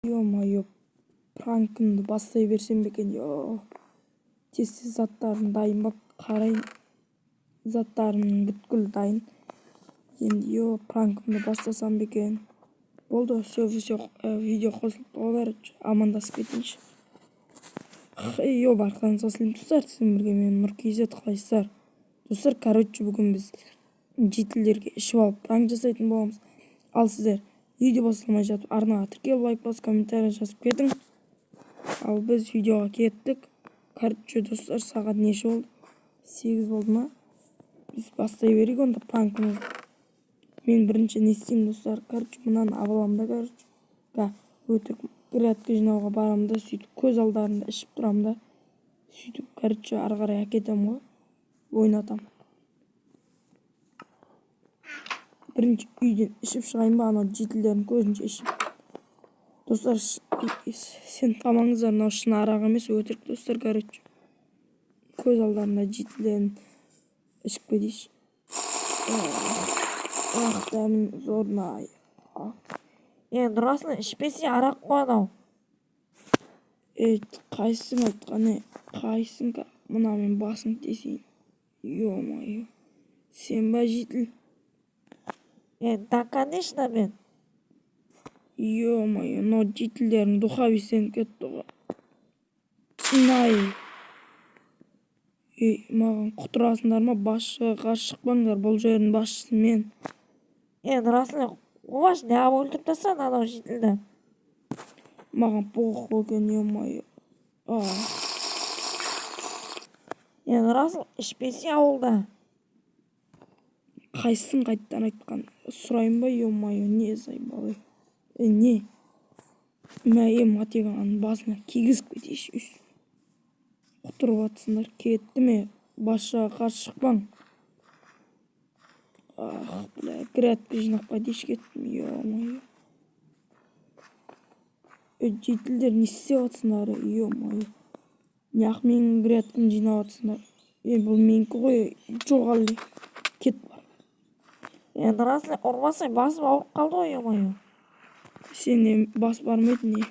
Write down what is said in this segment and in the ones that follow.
Ё-моё, prankымды бастай берсем екен. Тез заттарым дайын ба, қарайын. Заттарымның бүткіл дайын. Енді prankымды бастасам екен. Болды, все, видео қосылып бәрі амандасып кетейінші. Барқаныңызға сәлем достар, сіздермен бірге мен Нұр-KZ, қалайсыздар? Достар, бүгін біз жетілерге ішіп алып пранк жасайтын боламыз. Ал сіздер видео басталмай жатып арнаға тіркеліп, лайк басып, комментарий жазып кетің. Ал біз видеоға кеттік. Достар, сағат неше болды? 8 болды ма? Біз бастай берейік онда пранкымызды. Мен бірінші не істеймін достар? Мынаны абаламда өтірік грядка жинауға барамын да, сөйтіп көз алдарында ішіп тұрамын да. Сөйтіп, ары қарай әкетем ғой. Ойнатам. Бірінші үйден ішіп шығайын ба, анау жетілдердің көзінше ішіп. Достар, сен тамаңыздар, мынау шын арақ емес, өтірік достар, көз алдарында жетілдерін ішіп кетейінші. Дәмін зорына. Нұрасыл, ішпесе арақ қой анау. Қайсың айтқаны? Қайсың ка? Мына мен басың тесейін. Ё-моё. Сен ба жетіл? Да, конечно, мен. Ё-моё, но жетілдерің дұхавистен кетті ғой. Най. Маған құтырасыңдар ма? Басшыға қарсы шықпаңдар, бұл жердің басшысы мен. Нұрасыл, қуаш, не өлтіріп тастан анау жетілді. Маған пұғық болген, ё-моё. Нұрасыл, ішпесе ауылда. Қайсың қайттан айтқан? Сұрайын ба, ё-моё, не зайбалы? Не? Матеганың басына кигізіп кетейші үс. Құтырып атсыңдар, кетті ме? Басшыға қарсы шықпаң. Грядка жинап қайтейші кеттім, ё-моё. Жетілдер не істеп атсыңдар, ё-моё. Неақ менің грядканы жинап атсыңдар. Бұл менікі ғой, жоғалды. Кет бар. Нұрасыл, ұрмасай басып ауырып қалды ғой, ё-моё. Сен бас бармайды не?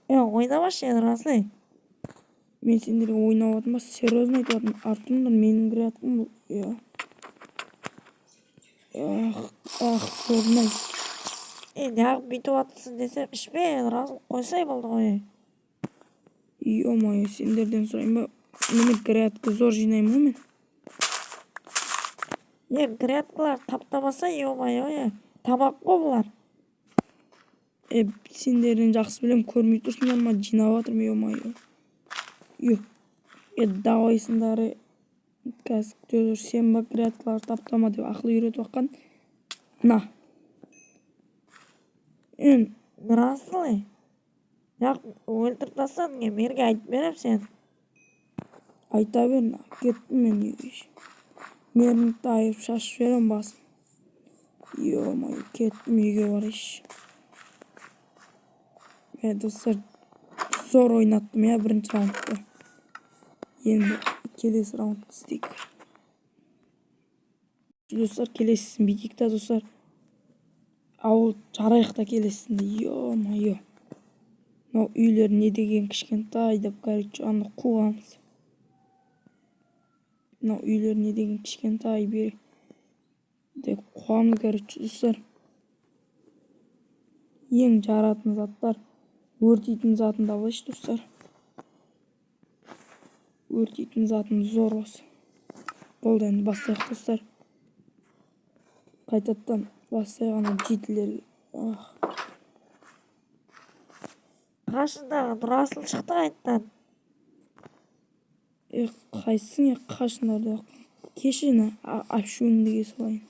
Ойнамашы, Нұрасыл. Мен сендерге ойнап атым ба, серьезно айтып атым. Артымда менің грядкам бұл. Зорнай. Неғып бүйтіп атысың десем, ішпе, Нұрасыл, қойсай болды ғой. Ё-моё, сендерден сұрайын ба? Мені грядка зор жинаймын ғой мен. Грядкалар таптамаса, ё-моё, тамақ қой бұлар. Сендерден жақсы білем, көрмей тұрсыңдар ма? Жинап атырмын, ё-моё. Давайсыңдар. Қазір сен ба грядкалар таптама деп ақыл үйретіп аққан. На. Нұрасыл, өлтіріп тастан, мерге айтып берем сен. Айта бер, кеттім мен үйге. Мерімді айырып шашып жерім басын. Ё-моё, кеттім үйге барайшы. Достар, зор ойнаттым бірінші раундта. Енді келесі раундты істейік. Достар, келесісін бүйтейік та, достар. Ауыл жарайықта келесінде, ё-моё. Мынау үйлер не деген кішкентай деп аны қуамыз. Мынау үйлер не деген кішкентай бері деп қуамыз, достар. Ең жаратын заттар, өртейтін затын да алайшы, достар. Өртейтін затын зор осы. Болды, енді бастайық, достар. Қайтаттан бастайық ана жетілерге. Қашындағы Нұрасыл шықты қайттан. Қайсың қашындарды кешіні апшуынды кесілайын.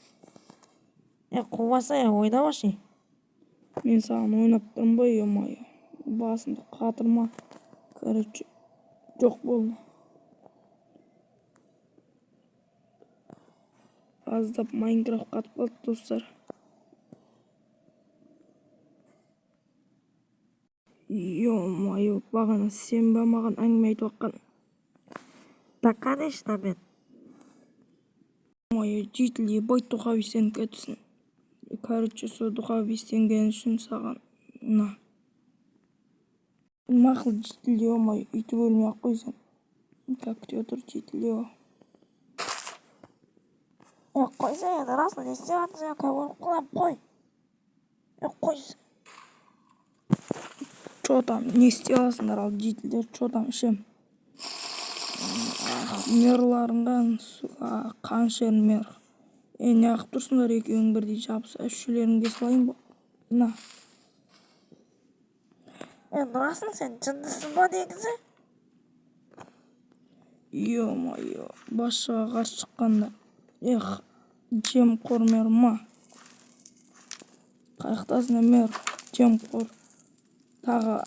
Қумасай, ойнамашы. Мен саған ойнап тұрмын ба, ё-моё. Басымды қатырма. Жоқ болды. Аздап Майнкрафт қатып қалды, достар. Ё-моё, бағана сен ба маған әңгіме айтып аққан? Да, конечно, мен. Ё-моё, жетілге бой дұхавистен кетсін. Сол дұхавистенген үшін саған На. Мақұл жетіл ё-моё, үйтіп өлмей ақ қойсаң. Как күтіп отыр жетіл. Қойса енді Расыл, не істеп жатырсың? Өліп қалам, қой. Қойса. Чо там, не істей аласыңдар ал жетілдер, чо там ішем. Мерларыңдан қаншер мер. Не ақып тұрсыңдар екеуің бірдей жабыса, үшілеріңге салайын ба? На. Расыл, сен жындысың ба негізі? Ё-моё, басшыға қарсы шыққанда. Жемқор мер ма? Қайықтасың мер, жемқор. Тағы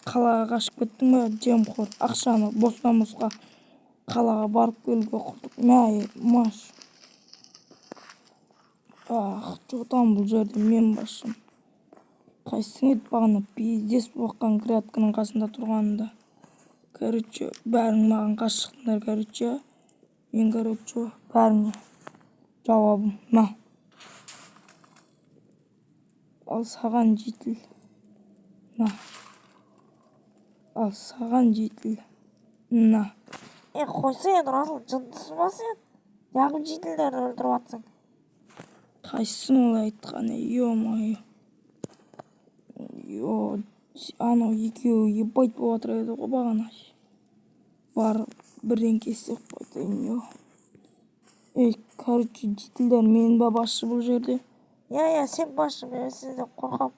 қалаға қашып кеттің ба, жемқор. Ақшаны бостан-босқа қалаға барып келуге құрдық. Мәй, маш. Жотам бұл жерде мен басшым. Қайсың ет бағана пиздес боққан грядканың қасында тұрғанында. Короче, бәрің маған қарсы шықтыңдар, короче. Мен, короче, бәріңе жауабым. На. Ал саған жетіл. На. Ал саған жетіл. На. Қойса енді Расыл, жындысың ба сен? Неғып жетілдерді өлтіріп жатсың? Қайсың олай айтқан, ё-моё. Анау екеуі ебайт болып жатыр еді ғой бағана. Бар, бірден кестек қойтайын, короче, жетілдер мен ба басшы бұл жерде? Сен басшы, мен сізден қорқам.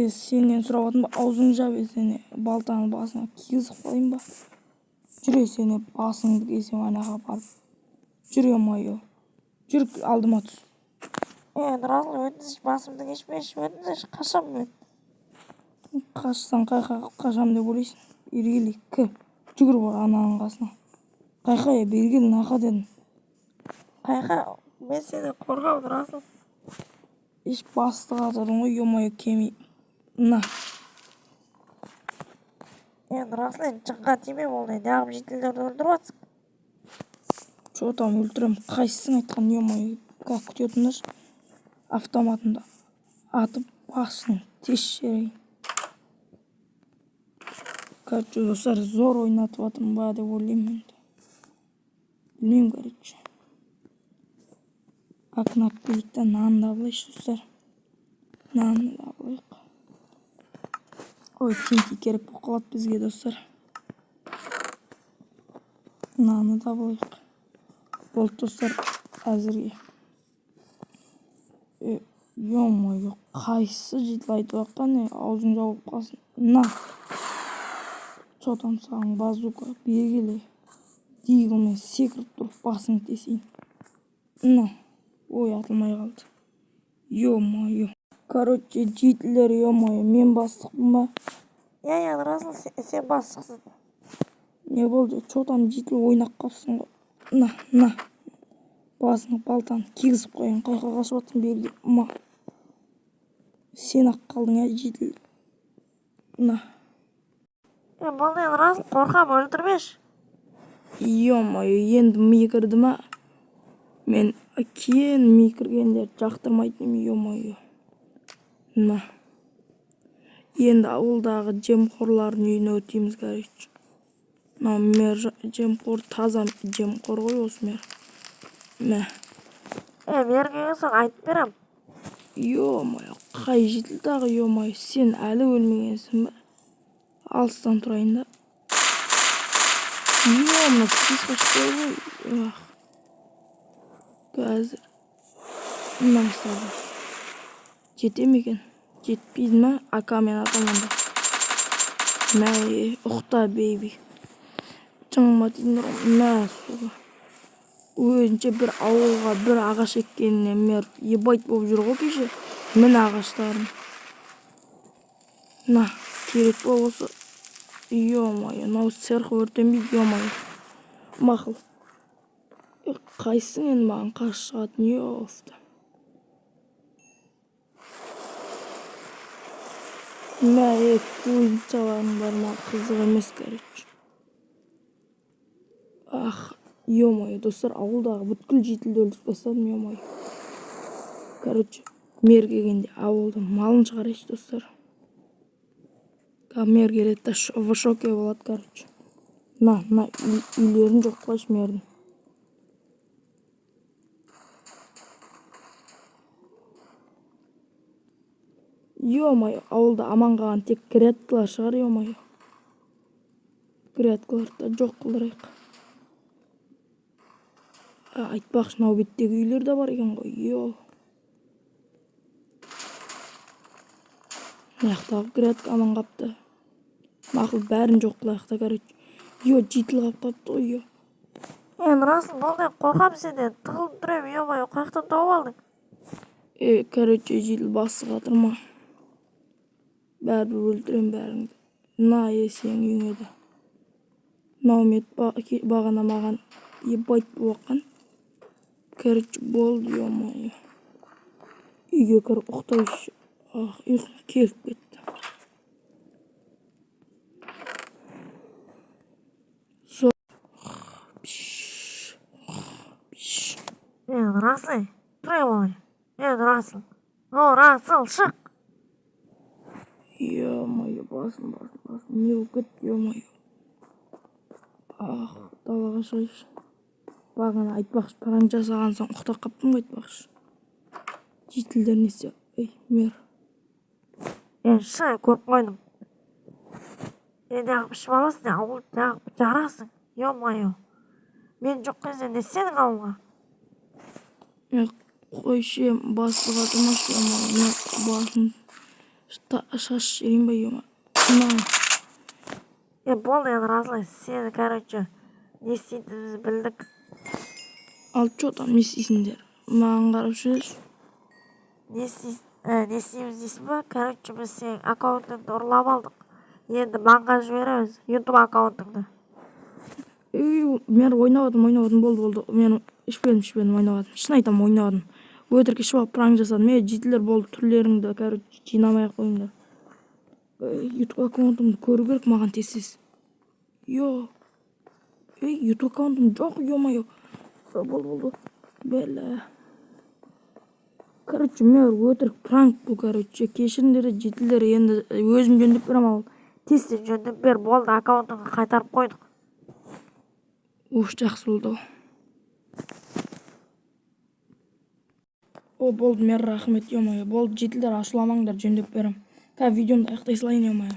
Сенен сұрап отын ба, аузың жабе, сені балтаны басына кигізіп қойын ба? Жүре, сені басыңды кесем анаға барып. Жүре, майо. Жүр, алдыма түс. Расыл, өтініш басымды кешпеші, өтініш қашам мен. Қашсаң қайқа қашам деп ойлайсың. Бергелі, жүгір бар ананың қасына. Қайқа, бергелі, нақа дедің. Қайқа, мен сені қорғам, Расыл. Еш басты қатырдың ғой, ё-моё, кемей. На. Расыл, жынға тиме болды, неғып жетілдерді өлтіріп жатсың? Чо там өлтірем, қайсың айтқан, ё-моё, как күтетіңдер? Автоматында атып басын тез жерейін. Короче, достар, зор ойнатып атырмын ба деп ойлаймын енді. Білмеймін, короче. Акнап билікті нанды абылайшы, достар. Нанды абылайық. Ой, тинти керек болып қалады бізге, достар. Наны да абылайық. Болды, достар, әзірге. Ё-моё, қайсы жетіл айтып атқан, аузың жауып қалсын. На. Чо там саған базука, бергелі. Дигілмен секіріп тұрып басың тесейін. На. Ой, атылмай қалды. Ё-моё. Короче, жетілдер, ё-моё, мен бастықпын ба? Расыл, сен бастықсың. Не болды, чо там жетіл ойнақ қапсың ғой. На. Басыңа балтаны кигізіп қойын, қайқа қашып аттың берге. Ма. Сен ақ қалдың, жетіл. На. Болды, Расыл, қорқам, өлтірмеш. Ё-моё, енді ми кірді ма? Мен кейін ми кіргендер жақтырмайтын, ё-моё. На. Енді ауылдағы жемқорлардың үйіне өтейміз, короче. Мер жемқор, таза жемқор ғой осы мер. Мә. Берген соң айтып берем. Ё-моё, қай жетіл тағы, ё-моё, сен әлі өлмегенсің ба? Алыстан тұрайын да. Ё-моё, тез қашып ғой. Қазір. Насады. Жете ме екен? Жетпейді ма? Ака мен атаманда. Мәй, ұқта, бейби. Жаңма дейін мә, суға. Өзінше бір ауылға бір ағаш еккеніне мер ебайт болып жүр ғой кеше. Мін ағаштарын. На, керек болса. Ё-моё, нау церх өртенбейді, ё-моё. Мақыл. Қайсың енді маған қарсы шығатын, ё-офта. Мәй, көзін саланың бар ма, қызық емес, короче. Ё-моё, достар, ауылдағы бүткіл жетілді өлтіріп бастадым, ё-моё. Короче, Мер келгенде ауылда малын шығарайыншы достар. Мер келеді да в шоке болады, короче. На үйлерін жоқ қылайыншы мердің. Ё-моё, ауылда аман қалған тек грядкалар шығар, ё-моё. Грядкаларды да жоқ қылдырайық. Айтпақшы, мынау беттегі үйлер де бар екен ғой, ё. Мынаяқтағы грядка аман қапты. Мақұл, бәрін жоқ қылайық та, короче. Ё, жетіл қап қапты ғой, ё. Расыл, болды, қорқам сенден. Тығылып тұрайым, ё-моё, қаяқтан тауып алдың? Короче, жетіл басы қатырма. Бәрібір өлтірем бәріңді. На, сенің үйіңе де. Наумет бағана маған ебайт болған. Короче, болды, ё-моё. Үйге кіріп ұқтайшы. Ұйқым келіп кетті. Расыл, тұрай болай. Расыл. Расыл, шық. Ё-моё, басым. Не болып кетті, ё-моё. Далаға шығайыншы. Бағана айтпақшы, пранк жасаған соң ұқтап қаптым ғой, айтпақшы. Жетілдер несі? Мер. Шық, көріп қойдым. Неғып ішіп аласың, ауыл неғып жарасың. Ё-моё. Мен жоқ кезде не сенің ауылға? Қойшы, басы қатырмашы, ё-моё. Басын шаш жерейін ба, ё-моё. Болды, Расыл, сені, короче, не істейтінімізді білдік. Ал чё там не істейсіңдер? Маған қарап жүрші. Не істейміз дейсің ба? Короче, біз сенің аккаунтыңды ұрлап алдық. Енді банға жібереміз, YouTube аккаунтыңды. Мен ойнаватым, болды. Мен ішпедім, ойнаватым. Шын айтам, ойнаватым. Өтірік ішіп алып пранк жасадым. Жетілер болды, түрлеріңді, короче, жинамай-ақ қойыңдар. YouTube аккаунтымды көру керек маған тез. YouTube аккаунтым жоқ, ё-моё. Болды. Бәлі. Короче, мен өтірік пранк бұл, короче. Кешіріңдер, жетілер, енді өзім жөндеп берем ал. Тез жөндеп бер, болды, аккаунтыңды қайтарып қойдық. Жақсы болды. Болды, мен рахмет, ё-моё. Болды, жетілдер, ашыламаңдар, жөндеп берем. Видеомды аяқтай салайын, ё-моё.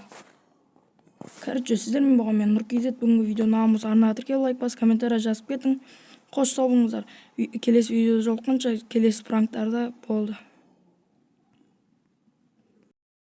Короче, сіздермен болған мен Нұр-KZ. Бүгінгі видео намыс, арнаға тіркеліп лайк бас, комментария жазып кетің. Қош сау болыңыздар. Келесі видеода жолыққанша келесі пранктарда болды.